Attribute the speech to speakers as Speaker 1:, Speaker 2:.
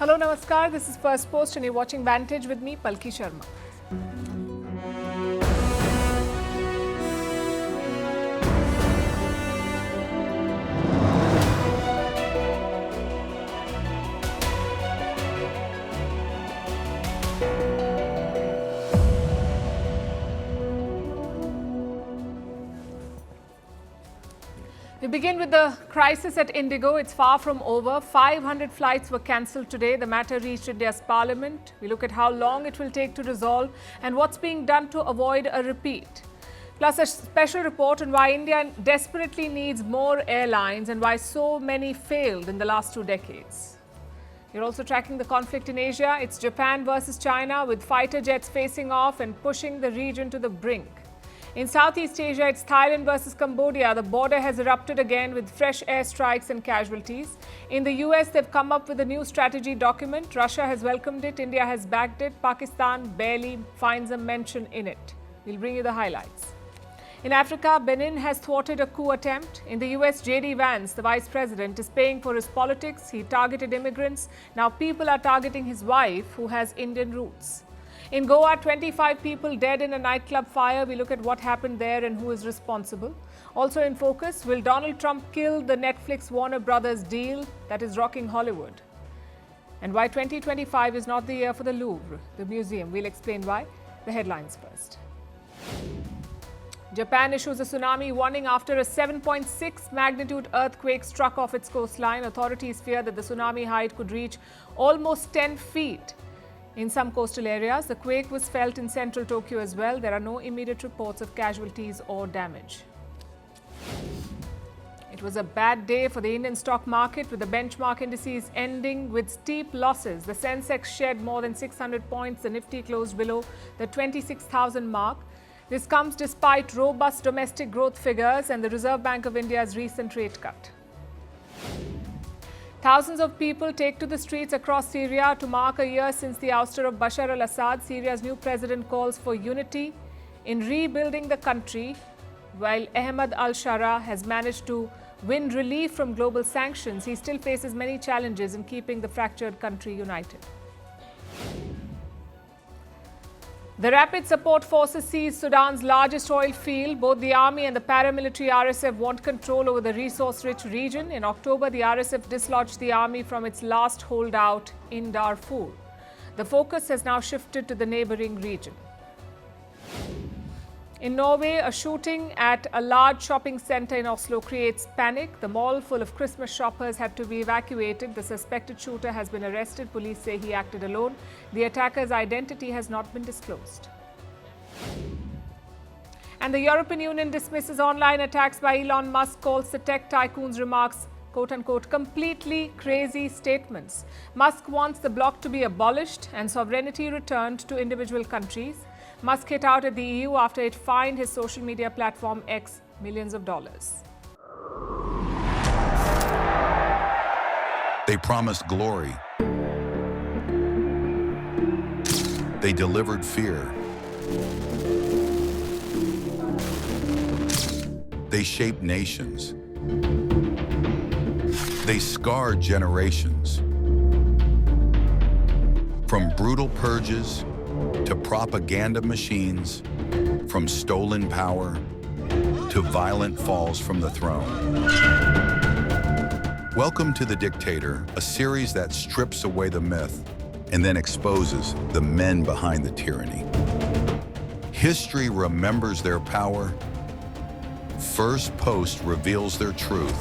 Speaker 1: Hello, Namaskar. This is Firstpost and you're watching Vantage with me, Palki Sharma. We begin with the crisis at Indigo. It's far from over. 500 flights were cancelled today. The matter reached India's parliament. We look at how long it will take to resolve and what's being done to avoid a repeat. Plus a special report on why India desperately needs more airlines and why so many failed in the last 2 decades. You're also tracking the conflict in Asia. It's Japan versus China, with fighter jets facing off and pushing the region to the brink. In Southeast Asia, it's Thailand versus Cambodia. The border has erupted again with fresh airstrikes and casualties. In the US, they've come up with a new strategy document. Russia has welcomed it. India has backed it. Pakistan barely finds a mention in it. We'll bring you the highlights. In Africa, Benin has thwarted a coup attempt. In the US, J.D. Vance, the vice president, is paying for his politics. He targeted immigrants. Now people are targeting his wife, who has Indian roots. In Goa, 25 people dead in a nightclub fire. We look at what happened there and who is responsible. Also in focus, will Donald Trump kill the Netflix Warner Brothers deal that is rocking Hollywood? And why 2025 is not the year for the Louvre, the museum. We'll explain why. The headlines first. Japan issues a tsunami warning after a 7.6 magnitude earthquake struck off its coastline. Authorities fear that the tsunami height could reach almost 10 feet. In some coastal areas, the quake was felt in central Tokyo as well. There are no immediate reports of casualties or damage. It was a bad day for the Indian stock market, with the benchmark indices ending with steep losses. The Sensex shed more than 600 points. The Nifty closed below the 26,000 mark. This comes despite robust domestic growth figures and the Reserve Bank of India's recent rate cut. Thousands of people take to the streets across Syria to mark a year since the ouster of Bashar al-Assad. Syria's new president calls for unity in rebuilding the country, while Ahmad al-Shara has managed to win relief from global sanctions. He still faces many challenges in keeping the fractured country united. The Rapid Support Forces seized Sudan's largest oil field. Both the army and the paramilitary RSF want control over the resource-rich region. In October, the RSF dislodged the army from its last holdout in Darfur. The focus has now shifted to the neighboring region. In Norway, a shooting at a large shopping center in Oslo creates panic. The mall full of Christmas shoppers had to be evacuated. The suspected shooter has been arrested. Police say he acted alone. The attacker's identity has not been disclosed. And the European Union dismisses online attacks by Elon Musk, calls the tech tycoon's remarks, quote-unquote, completely crazy statements. Musk wants the bloc to be abolished and sovereignty returned to individual countries. Musk hit out at the EU after it fined his social media platform X millions of dollars.
Speaker 2: They promised glory. They delivered fear. They shaped nations. They scarred generations. From brutal purges to propaganda machines, from stolen power to violent falls from the throne. Welcome to The Dictator, a series that strips away the myth and then exposes the men behind the tyranny. History remembers their power. Firstpost reveals their truth.